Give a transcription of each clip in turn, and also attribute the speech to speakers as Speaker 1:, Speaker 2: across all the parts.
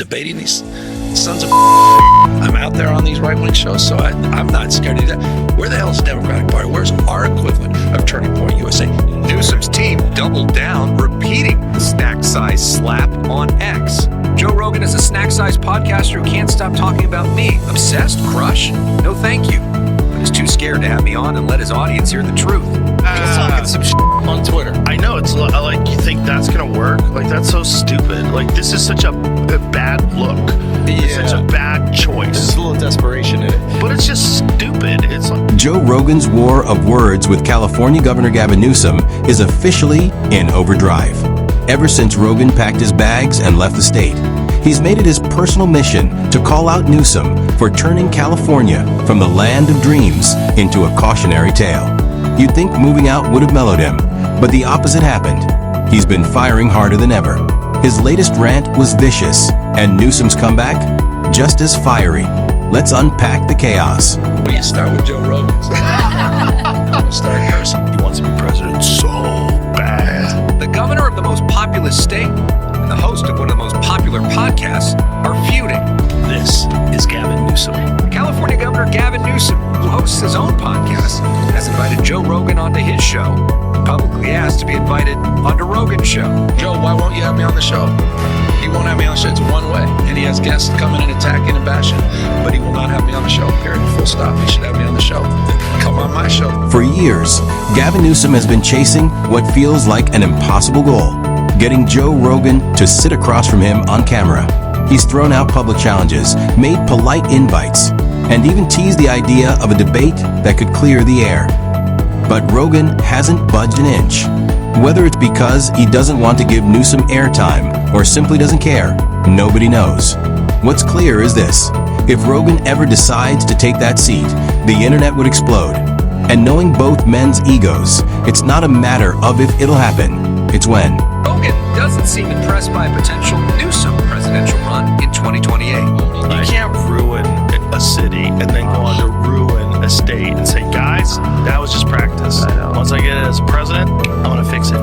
Speaker 1: debating these sons of I'm out there on these right-wing shows, so I'm not scared to do that. Where the hell is the Democratic Party? Where's our equivalent of Turning Point USA?
Speaker 2: Newsom's team doubled down, repeating the snack-size slap on X. Joe Rogan is a snack-sized podcaster who can't stop talking about me. Obsessed? Crush? No thank you. But is too scared to have me on and let his audience hear the truth.
Speaker 3: He's talking some shit on Twitter. I know, it's like, you think that's gonna work? Like, that's so stupid. Like, this is such a bad look. It's such a bad choice.
Speaker 4: There's a little desperation in it.
Speaker 3: But it's just stupid. It's like
Speaker 5: Joe Rogan's war of words with California Governor Gavin Newsom is officially in overdrive. Ever since Rogan packed his bags and left the state, he's made it his personal mission to call out Newsom for turning California from the land of dreams into a cautionary tale. You'd think moving out would have mellowed him, but the opposite happened. He's been firing harder than ever. His latest rant was vicious, and Newsom's comeback, just as fiery. Let's unpack the chaos.
Speaker 1: Well, you start with Joe Rogan. Start cursing.
Speaker 3: he wants to be president so bad.
Speaker 2: The governor of the most populous state and the host of one of the most popular podcasts are feuding.
Speaker 1: This is Gavin Newsom.
Speaker 2: California Governor Gavin Newsom, who hosts his own podcast, has invited Joe Rogan onto his show. He publicly asked to be invited onto Rogan's show.
Speaker 1: Joe, why won't you have me on the show? He won't have me on the show. It's one way. And he has guests coming and attacking and bashing, but he will not have me on the show. Period. Full stop. He should have me on the show. Come on my show.
Speaker 5: For years, Gavin Newsom has been chasing what feels like an impossible goal, getting Joe Rogan to sit across from him on camera. He's thrown out public challenges, made polite invites, and even teased the idea of a debate that could clear the air. But Rogan hasn't budged an inch. Whether it's because he doesn't want to give Newsom airtime or simply doesn't care, nobody knows. What's clear is this: if Rogan ever decides to take that seat, the internet would explode. And knowing both men's egos, it's not a matter of if it'll happen, it's when.
Speaker 2: Rogan doesn't seem impressed by a potential Newsom presidential run in 2028.
Speaker 3: You can't ruin a city and then go on to ruin a state and say, guys, that was just practice. Once I get it as a president, I'm gonna fix it.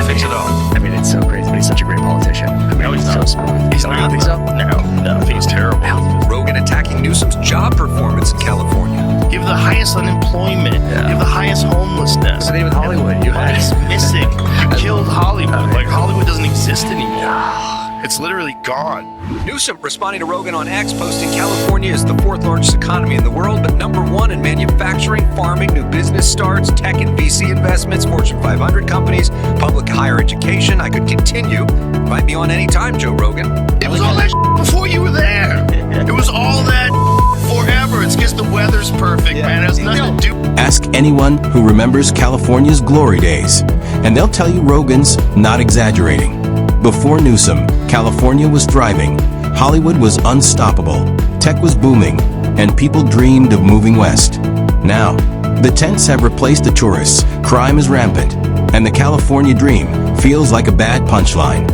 Speaker 3: Fix it all.
Speaker 4: I mean, it's so crazy, but he's such a great politician. I mean,
Speaker 3: No, he's
Speaker 4: so
Speaker 3: not.
Speaker 4: smooth.
Speaker 3: He's
Speaker 4: You
Speaker 3: not.
Speaker 4: don't think so?
Speaker 3: No, I think he's terrible.
Speaker 2: Rogan attacking Newsom's job performance in California.
Speaker 3: You have the highest unemployment. You have the highest homelessness.
Speaker 4: Same with Hollywood. You had
Speaker 3: Money's missing. You killed Hollywood. Like, Hollywood doesn't exist anymore. It's literally gone.
Speaker 2: Newsom responding to Rogan on X, posting California is the fourth largest economy in the world, but number one in manufacturing, farming, new business starts, tech and VC investments, Fortune 500 companies, public higher education. I could continue. Invite me on anytime, Joe Rogan.
Speaker 3: It was all that before you were there. It was all that forever. It's just the weather's perfect, man. It has nothing to do.
Speaker 5: Ask anyone who remembers California's glory days, and they'll tell you Rogan's not exaggerating. Before Newsom, California was thriving, Hollywood was unstoppable, tech was booming, and people dreamed of moving west. Now, the tents have replaced the tourists, crime is rampant, and the California dream feels like a bad punchline.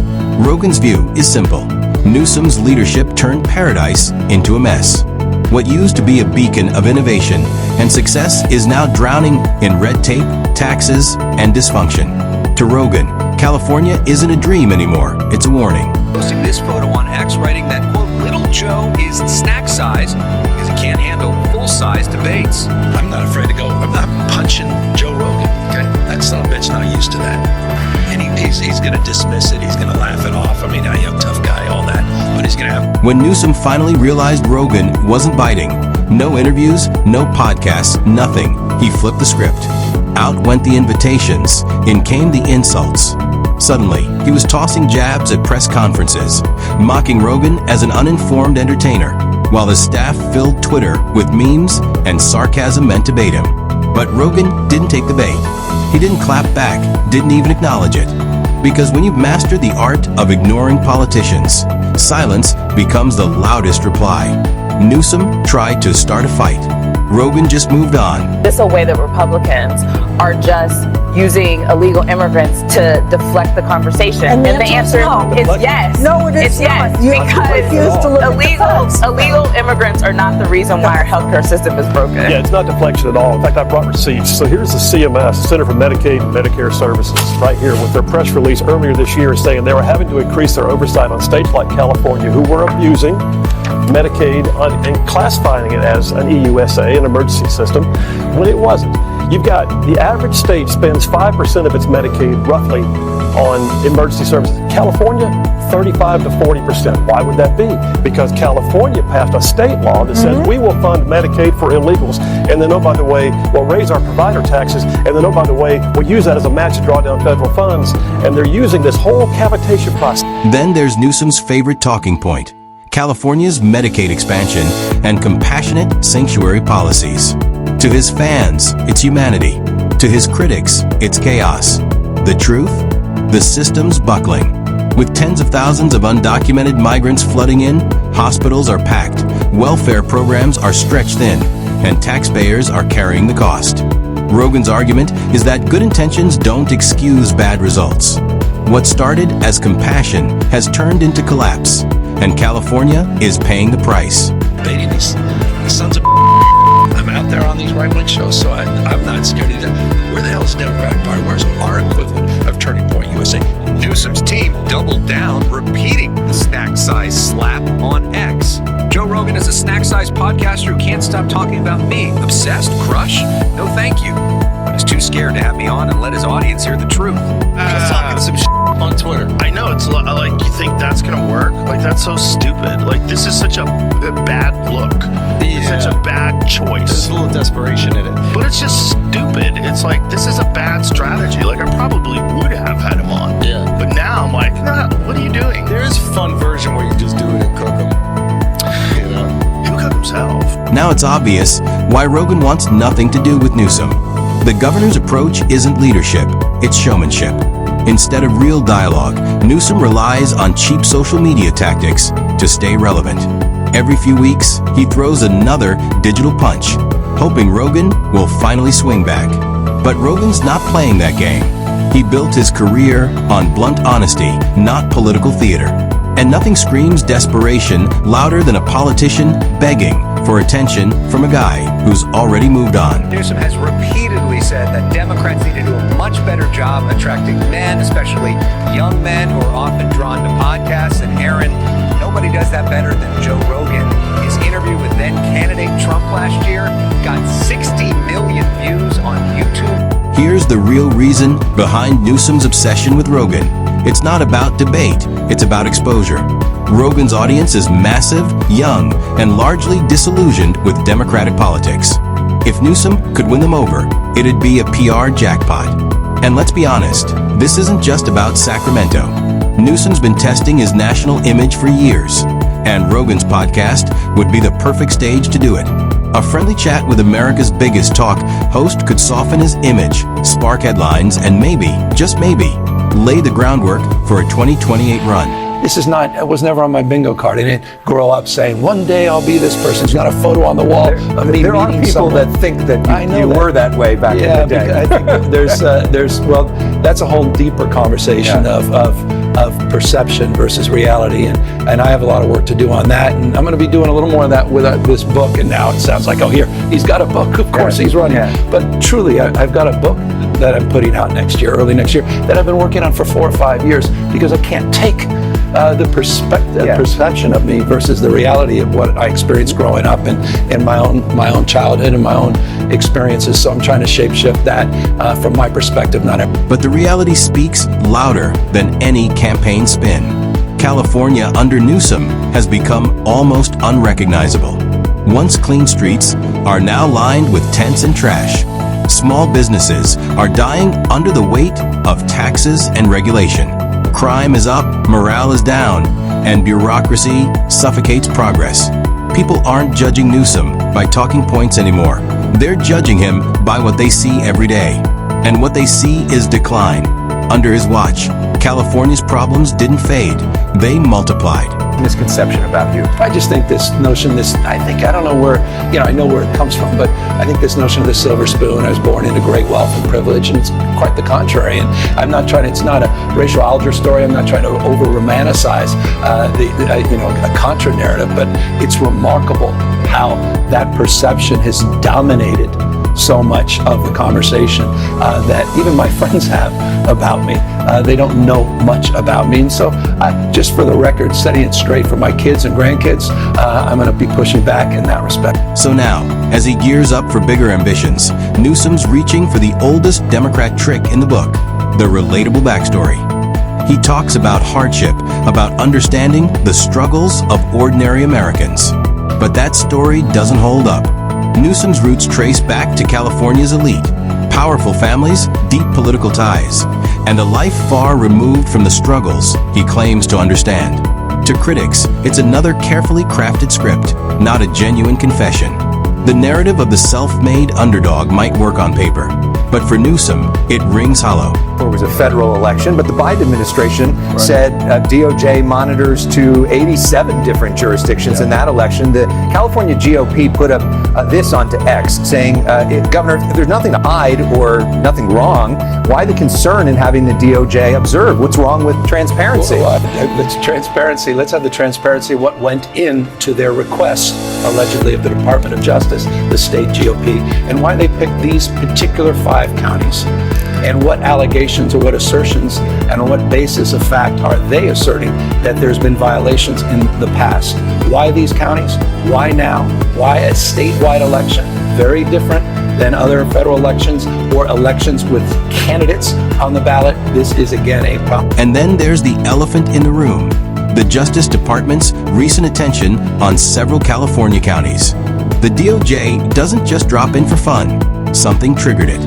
Speaker 5: Rogan's view is simple: Newsom's leadership turned paradise into a mess. What used to be a beacon of innovation and success is now drowning in red tape, taxes, and dysfunction. To Rogan, California isn't a dream anymore, it's a warning.
Speaker 2: Posting this photo on X, writing that, quote, little Joe is snack size because he can't handle full-size debates.
Speaker 1: I'm not afraid to go. I'm not punching Joe Rogan. Okay, that son of a bitch not used to that, and he's going to dismiss it. He's going to laugh it off. I mean, I am a tough guy, all that, but he's going to have.
Speaker 5: When Newsom finally realized Rogan wasn't biting, no interviews, no podcasts, nothing, he flipped the script. Out went the invitations, in came the insults. Suddenly, he was tossing jabs at press conferences, mocking Rogan as an uninformed entertainer, while his staff filled Twitter with memes and sarcasm meant to bait him. But Rogan didn't take the bait. He didn't clap back, didn't even acknowledge it. Because when you've mastered the art of ignoring politicians, silence becomes the loudest reply. Newsom tried to start a fight. Rogan just moved on.
Speaker 6: This is a way that Republicans are just using illegal immigrants to deflect the conversation?
Speaker 7: And the
Speaker 6: answer
Speaker 7: answer is no.
Speaker 6: is yes.
Speaker 7: No, it is
Speaker 6: it's yes.
Speaker 7: not. You refuse to look at the facts.
Speaker 6: Illegal immigrants are not the reason why our healthcare system is broken.
Speaker 8: Yeah, it's not deflection at all. In fact, I brought receipts. So here's the CMS, Center for Medicaid and Medicare Services, right here with their press release earlier this year saying they were having to increase their oversight on states like California who were abusing Medicaid and classifying it as an EUSA, an emergency system, when it wasn't. You've got the average state spends 5% of its Medicaid roughly on emergency services. California, 35 to 40%. Why would that be? Because California passed a state law that says we will fund Medicaid for illegals, and then, oh, by the way, we'll raise our provider taxes, and then, oh, by the way, we'll use that as a match to draw down federal funds, and they're using this whole cavitation process.
Speaker 5: Then there's Newsom's favorite talking point, California's Medicaid expansion and compassionate sanctuary policies. To his fans, it's humanity. To his critics, it's chaos. The truth? The system's buckling. With tens of thousands of undocumented migrants flooding in, hospitals are packed, welfare programs are stretched thin, and taxpayers are carrying the cost. Rogan's argument is that good intentions don't excuse bad results. What started as compassion has turned into collapse, and California is paying the price.
Speaker 1: Debating these sons of I'm out there on these right-wing shows, so I'm not scared of them. Where the hell is the Democratic Party? Where's our equivalent of Turning Point USA?
Speaker 2: Newsom's team doubled down, repeating the snack-size slap on X. Joe Rogan is a snack-sized podcaster who can't stop talking about me. Obsessed? Crush? No thank you. But he's too scared to have me on and let his audience hear the truth.
Speaker 3: He's talking some on Twitter. I know, it's like, you think that's gonna work? Like, that's so stupid. Like, this is such a bad look. It's such a bad choice.
Speaker 4: There's a little desperation in it.
Speaker 3: But it's just stupid. It's like, this is a bad strategy. Like, I probably would have had him on.
Speaker 4: Yeah.
Speaker 3: But now I'm like, nah, what are you doing?
Speaker 4: There is a fun version where you just do it and cook them. You know?
Speaker 3: He'll cook himself.
Speaker 5: Now it's obvious why Rogan wants nothing to do with Newsom. The governor's approach isn't leadership, it's showmanship. Instead of real dialogue, Newsom relies on cheap social media tactics to stay relevant. Every few weeks, he throws another digital punch, hoping Rogan will finally swing back. But Rogan's not playing that game. He built his career on blunt honesty, not political theater. And nothing screams desperation louder than a politician begging for attention from a guy who's already moved on.
Speaker 2: Newsom has repeatedly said that Democrats need to do a much better job attracting men, especially young men who are often drawn to podcasts. And Aaron, nobody does that better than Joe Rogan. His interview with then candidate Trump last year got 60 million views on YouTube.
Speaker 5: Here's the real reason behind Newsom's obsession with Rogan. It's not about debate, it's about exposure. Rogan's audience is massive, young, and largely disillusioned with Democratic politics. If Newsom could win them over, it'd be a PR jackpot. And let's be honest, this isn't just about Sacramento. Newsom's been testing his national image for years, and Rogan's podcast would be the perfect stage to do it. A friendly chat with America's biggest talk host could soften his image, spark headlines, and maybe, just maybe, lay the groundwork for a 2028 run.
Speaker 9: This is not, it was never on my bingo card. I didn't grow up saying, one day I'll be this person. There's not a photo on the wall of me
Speaker 10: There are
Speaker 9: meeting
Speaker 10: people
Speaker 9: someone.
Speaker 10: that think that you
Speaker 9: that.
Speaker 10: were that way back in the day.
Speaker 9: Yeah, I think there's well, that's a whole deeper conversation of perception versus reality, and I have a lot of work to do on that, and I'm going to be doing a little more of that with this book. And now it sounds like, oh, here, he's got a book. Of course he's running.
Speaker 10: Yeah.
Speaker 9: But truly, I've got a book that I'm putting out next year, early next year, that I've been working on for 4 or 5 years, because I can't take the perception of me versus the reality of what I experienced growing up and in my own childhood and my own experiences. So I'm trying to shape-shift that from my perspective, not every.
Speaker 5: But the reality speaks louder than any campaign spin. California under Newsom has become almost unrecognizable. Once clean streets are now lined with tents and trash. Small businesses are dying under the weight of taxes and regulation. Crime is up, morale is down, and bureaucracy suffocates progress. People aren't judging Newsom by talking points anymore. They're judging him by what they see every day. And what they see is decline. Under his watch, California's problems didn't fade, they multiplied.
Speaker 10: misconception about you?
Speaker 9: I just think this notion, I don't know where, I know where it comes from, but I think this notion of the silver spoon, I was born into great wealth and privilege, and it's quite the contrary. And I'm not trying to, it's not a racial algebra story, I'm not trying to over-romanticize a contra narrative, but it's remarkable how that perception has dominated so much of the conversation that even my friends have about me. They don't know much about me. And so just for the record, setting it straight for my kids and grandkids, I'm going to be pushing back in that respect.
Speaker 5: So now, as he gears up for bigger ambitions, Newsom's reaching for the oldest Democrat trick in the book, the relatable backstory. He talks about hardship, about understanding the struggles of ordinary Americans. But that story doesn't hold up. Newsom's roots trace back to California's elite, powerful families, deep political ties, and a life far removed from the struggles he claims to understand. To critics, it's another carefully crafted script, not a genuine confession. The narrative of the self-made underdog might work on paper, but for Newsom, it rings hollow.
Speaker 10: It was a federal election, but the Biden administration said DOJ monitors to 87 different jurisdictions in that election. The California GOP put up this onto X, saying, Governor, if there's nothing to hide or nothing wrong, why the concern in having the DOJ observe? What's wrong with transparency?
Speaker 9: Transparency. Let's have the transparency of what went into their request, allegedly, of the Department of Justice, the state GOP, and why they picked these particular 5 counties. And what allegations or what assertions and on what basis of fact are they asserting that there's been violations in the past? Why these counties? Why now? Why a statewide election? Very different than other federal elections or elections with candidates on the ballot. This is again a problem.
Speaker 5: And then there's the elephant in the room, the Justice Department's recent attention on several California counties. The DOJ doesn't just drop in for fun. Something triggered it.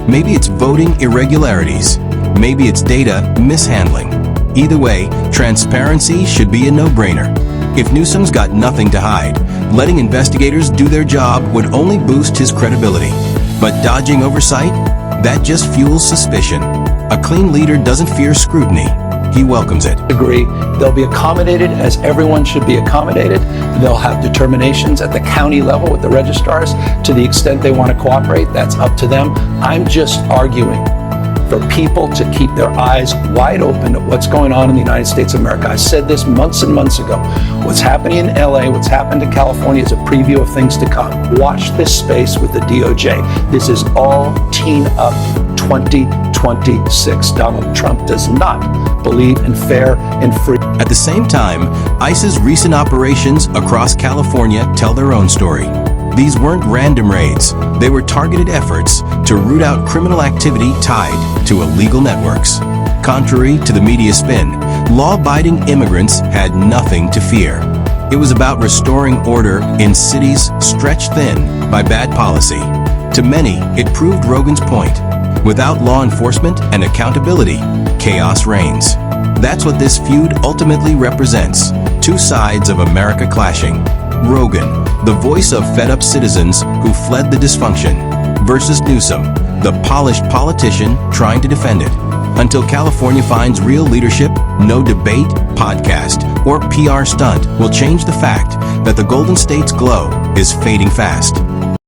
Speaker 5: Maybe it's voting irregularities. Maybe it's data mishandling. Either way, transparency should be a no-brainer. If Newsom's got nothing to hide, letting investigators do their job would only boost his credibility. But dodging oversight? That just fuels suspicion. A clean leader doesn't fear scrutiny. He welcomes it.
Speaker 9: Agree. They'll be accommodated as everyone should be accommodated. They'll have determinations at the county level with the registrars to the extent they want to cooperate. That's up to them. I'm just arguing for people to keep their eyes wide open at what's going on in the United States of America. I said this months and months ago. What's happening in LA, what's happened in California is a preview of things to come. Watch this space with the DOJ. This is all team up 2026. Donald Trump does not believe in fair and free.
Speaker 5: At the same time, ICE's recent operations across California tell their own story. These weren't random raids. They were targeted efforts to root out criminal activity tied to illegal networks. Contrary to the media spin, law-abiding immigrants had nothing to fear. It was about restoring order in cities stretched thin by bad policy. To many, it proved Rogan's point. Without law enforcement and accountability, chaos reigns. That's what this feud ultimately represents. Two sides of America clashing. Rogan, the voice of fed-up citizens who fled the dysfunction, versus Newsom, the polished politician trying to defend it. Until California finds real leadership, no debate, podcast, or PR stunt will change the fact that the Golden State's glow is fading fast.